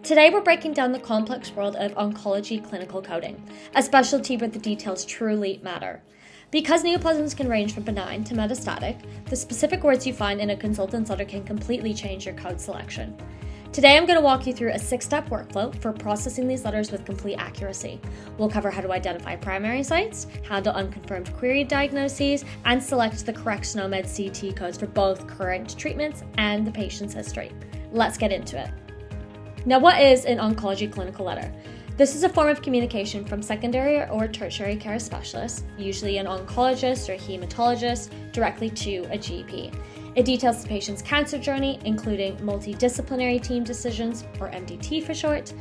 Today we're breaking down the complex world of oncology clinical coding, a specialty where the details truly matter. Because neoplasms can range from benign to metastatic, the specific words you find in a consultant's letter can completely change your code selection. Today I'm going to walk you through a 6-step workflow for processing these letters with complete accuracy. We'll cover how to identify primary sites, handle unconfirmed query diagnoses, and select the correct SNOMED CT codes for both current treatments and the patient's history. Let's get into it. Now, what is an oncology clinical letter? This is a form of communication from secondary or tertiary care specialists, usually an oncologist or hematologist, directly to a GP. It details the patient's cancer journey, including multidisciplinary team decisions, or MDT for short,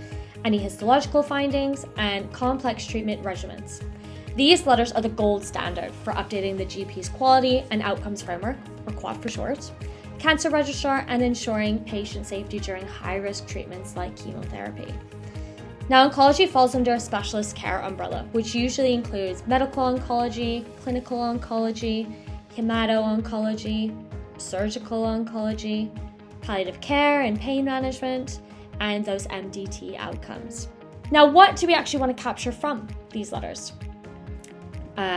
any histological findings, and complex treatment regimens. These letters are the gold standard for updating the GP's quality and outcomes framework, or QUAD for short, cancer registrar, and ensuring patient safety during high-risk treatments like chemotherapy. Now, oncology falls under a specialist care umbrella, which usually includes medical oncology, clinical oncology, hemato-oncology, surgical oncology, palliative care and pain management, and those MDT outcomes. Now, what do we actually want to capture from these letters?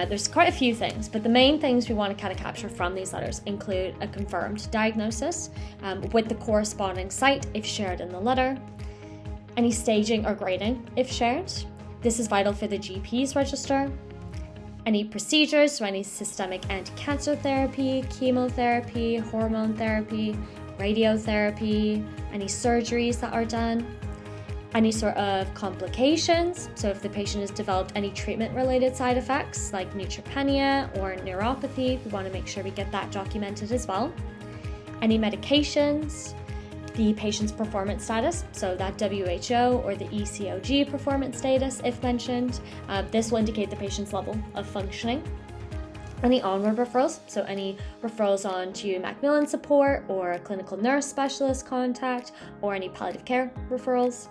There's quite a few things, but the main things we want to kind of capture from these letters include a confirmed diagnosis with the corresponding site if shared in the letter, any staging or grading if shared. This is vital for the GP's register. Any procedures, so any systemic anti-cancer therapy, chemotherapy, hormone therapy, radiotherapy, any surgeries that are done, any sort of complications, so if the patient has developed any treatment-related side effects like neutropenia or neuropathy, we want to make sure we get that documented as well. Any medications, the patient's performance status, so that WHO or the ECOG performance status if mentioned. This will indicate the patient's level of functioning. Any onward referrals, so any referrals on to Macmillan support or a clinical nurse specialist contact or any palliative care referrals.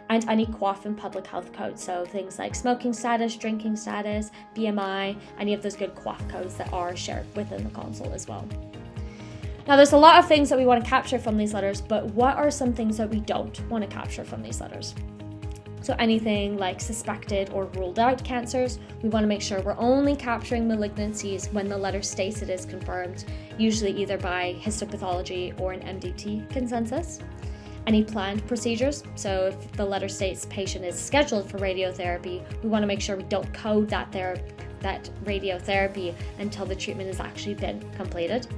And any QOF and public health codes, so things like smoking status, drinking status, BMI, any of those good QOF codes that are shared within the console as well. Now, there's a lot of things that we want to capture from these letters, but what are some things that we don't want to capture from these letters? So anything like suspected or ruled out cancers, we want to make sure we're only capturing malignancies when the letter states it is confirmed, usually either by histopathology or an MDT consensus. Any planned procedures, so if the letter states patient is scheduled for radiotherapy, we want to make sure we don't code that radiotherapy until the treatment has actually been completed.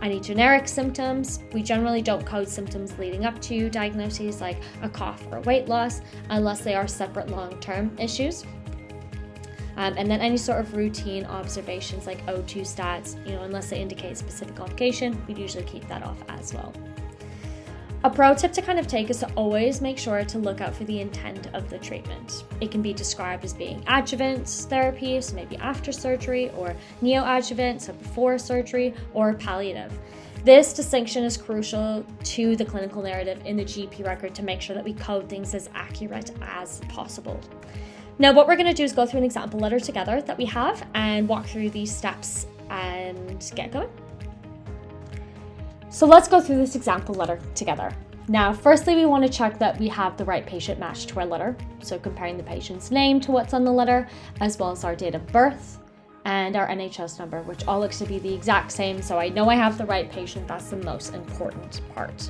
Any generic symptoms, we generally don't code symptoms leading up to diagnoses like a cough or weight loss unless they are separate long-term issues. And then any sort of routine observations like O2 stats, unless they indicate specific complication, we'd usually keep that off as well. A pro tip to kind of take is to always make sure to look out for the intent of the treatment. It can be described as being adjuvant therapy, so maybe after surgery, or neoadjuvant, so before surgery, or palliative. This distinction is crucial to the clinical narrative in the GP record to make sure that we code things as accurate as possible. Now, what we're going to do is go through an example letter together that we have and walk through these steps and get going. So let's go through this example letter together. Now, firstly, we want to check that we have the right patient matched to our letter. So comparing the patient's name to what's on the letter, as well as our date of birth and our NHS number, which all looks to be the exact same. So I know I have the right patient. That's the most important part.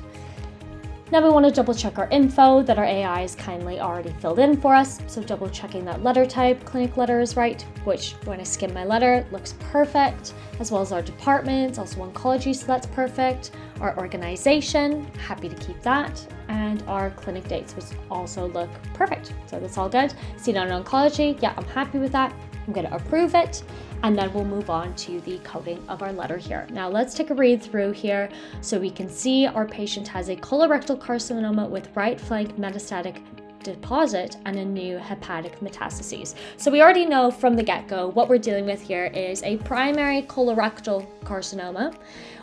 Now we want to double check our info that our AI has kindly already filled in for us. So double checking that letter type, clinic letter is right, which when I skim my letter, it looks perfect, as well as our department, also oncology, so that's perfect. Our organization, happy to keep that. And our clinic dates, which also look perfect. So that's all good. See down in oncology, yeah, I'm happy with that. I'm going to approve it. And then we'll move on to the coding of our letter here. Now let's take a read through here so we can see our patient has a colorectal carcinoma with right flank metastatic deposit and a new hepatic metastases. So we already know from the get-go what we're dealing with here is a primary colorectal carcinoma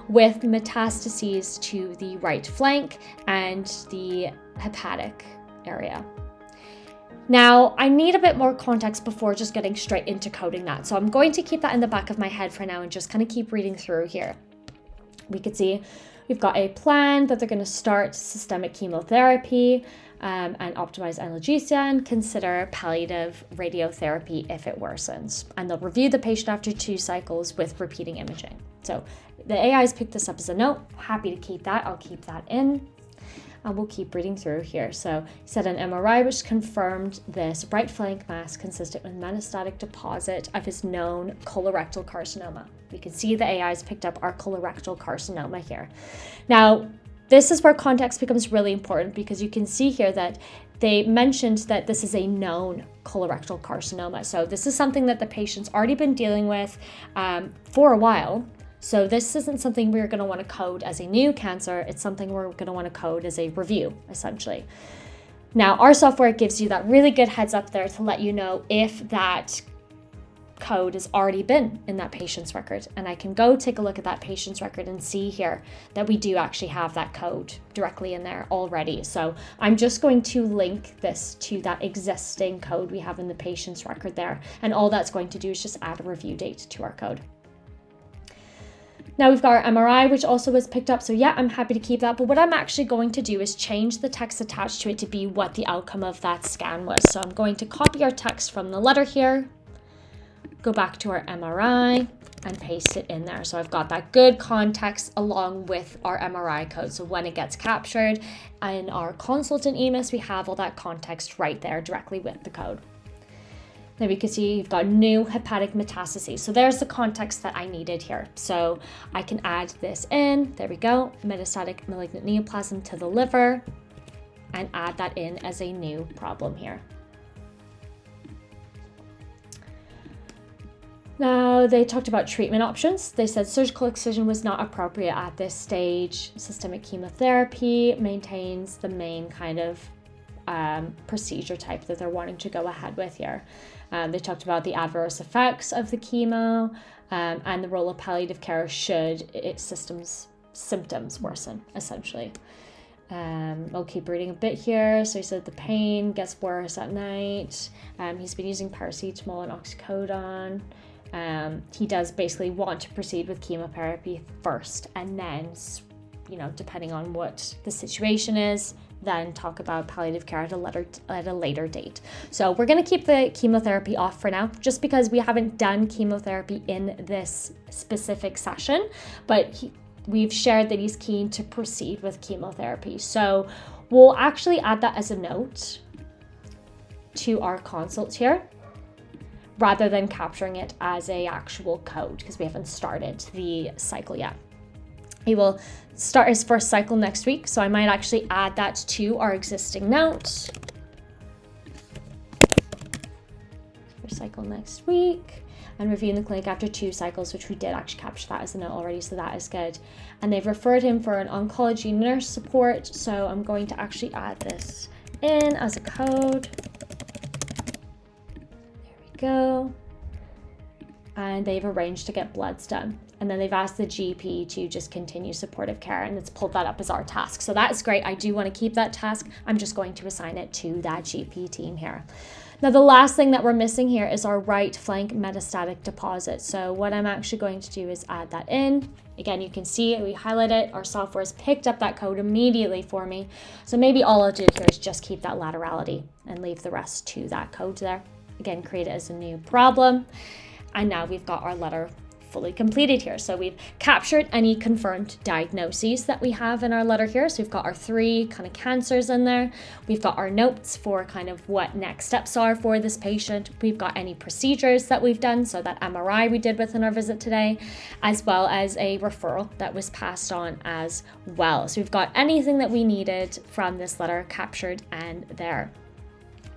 with metastases to the right flank and the hepatic area. Now, I need a bit more context before just getting straight into coding that. So I'm going to keep that in the back of my head for now and just kind of keep reading through here. We could see we've got a plan that they're going to start systemic chemotherapy. and optimize analgesia, and consider palliative radiotherapy if it worsens. And they'll review the patient after 2 cycles with repeating imaging. So the AI has picked this up as a note. Happy to keep that. I'll keep that in. And we'll keep reading through here. So he said an MRI which confirmed this right flank mass consistent with metastatic deposit of his known colorectal carcinoma. We can see the AI has picked up our colorectal carcinoma here. Now, this is where context becomes really important, because you can see here that they mentioned that this is a known colorectal carcinoma. So this is something that the patient's already been dealing with for a while. So this isn't something we're going to want to code as a new cancer. It's something we're going to want to code as a review, essentially. Now, our software gives you that really good heads up there to let you know if that code has already been in that patient's record. And I can go take a look at that patient's record and see here that we do actually have that code directly in there already. So I'm just going to link this to that existing code we have in the patient's record there. And all that's going to do is just add a review date to our code. Now we've got our MRI, which also was picked up. So yeah, I'm happy to keep that. But what I'm actually going to do is change the text attached to it to be what the outcome of that scan was. So I'm going to copy our text from the letter here, go back to our MRI and paste it in there. So I've got that good context along with our MRI code. So when it gets captured in our consultant EMIS, we have all that context right there directly with the code. Now we can see you've got new hepatic metastases. So there's the context that I needed here. So I can add this in. There we go. Metastatic malignant neoplasm to the liver, and add that in as a new problem here. Now they talked about treatment options. They said surgical excision was not appropriate at this stage. Systemic chemotherapy maintains the main kind of procedure type that they're wanting to go ahead with here. They talked about the adverse effects of the chemo and the role of palliative care should its symptoms worsen, essentially. I'll keep reading a bit here. So he said the pain gets worse at night. He's been using paracetamol and oxycodone. He does basically want to proceed with chemotherapy first, and then, depending on what the situation is, then talk about palliative care at a later date. So we're going to keep the chemotherapy off for now, just because we haven't done chemotherapy in this specific session, but we've shared that he's keen to proceed with chemotherapy. So we'll actually add that as a note to our consults here, rather than capturing it as a actual code, because we haven't started the cycle yet. He will start his first cycle next week, so I might actually add that to our existing notes. First cycle next week, and reviewing the clinic after 2 cycles, which we did actually capture that as a note already, so that is good. And they've referred him for an oncology nurse support, so I'm going to actually add this in as a code. There we go. And they've arranged to get bloods done. And then they've asked the GP to just continue supportive care, and it's pulled that up as our task. So that is great. I do want to keep that task. I'm just going to assign it to that GP team here. Now, the last thing that we're missing here is our right flank metastatic deposit. So what I'm actually going to do is add that in. Again, you can see it, we highlight it. Our software has picked up that code immediately for me. So maybe all I'll do here is just keep that laterality and leave the rest to that code there. Again, create it as a new problem. And now we've got our letter fully completed here. So we've captured any confirmed diagnoses that we have in our letter here. So we've got our 3 kind of cancers in there. We've got our notes for kind of what next steps are for this patient. We've got any procedures that we've done. So that MRI we did within our visit today, as well as a referral that was passed on as well. So we've got anything that we needed from this letter captured and there.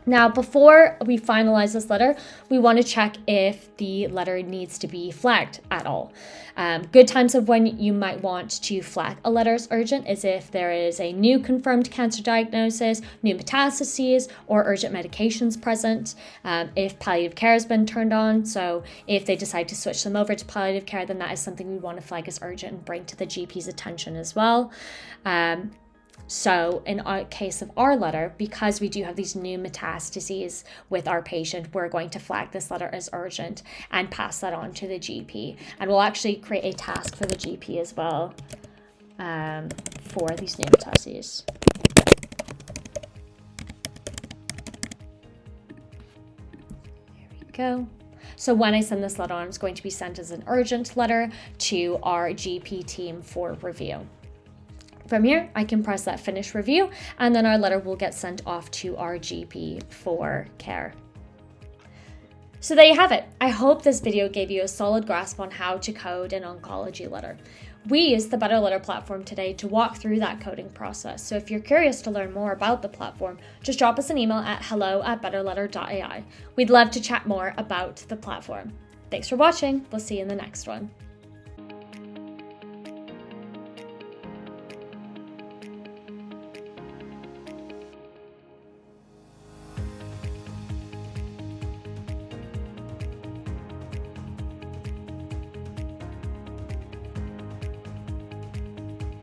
Now, before we finalize this letter, we want to check if the letter needs to be flagged at all. Good times of when you might want to flag a letter as urgent is if there is a new confirmed cancer diagnosis, new metastases, or urgent medications present. If palliative care has been turned on, so if they decide to switch them over to palliative care, then that is something we want to flag as urgent and bring to the GP's attention as well. So in our case of our letter, because we do have these new metastases with our patient, we're going to flag this letter as urgent and pass that on to the GP. And we'll actually create a task for the GP as well for these new metastases. go. So when I send this letter on, it's going to be sent as an urgent letter to our GP team for review. From here, I can press that finish review, and then our letter will get sent off to our GP for care. So there you have it. I hope this video gave you a solid grasp on how to code an oncology letter. We used the BetterLetter platform today to walk through that coding process. So if you're curious to learn more about the platform, just drop us an email at hello@betterletter.ai. We'd love to chat more about the platform. Thanks for watching. We'll see you in the next one.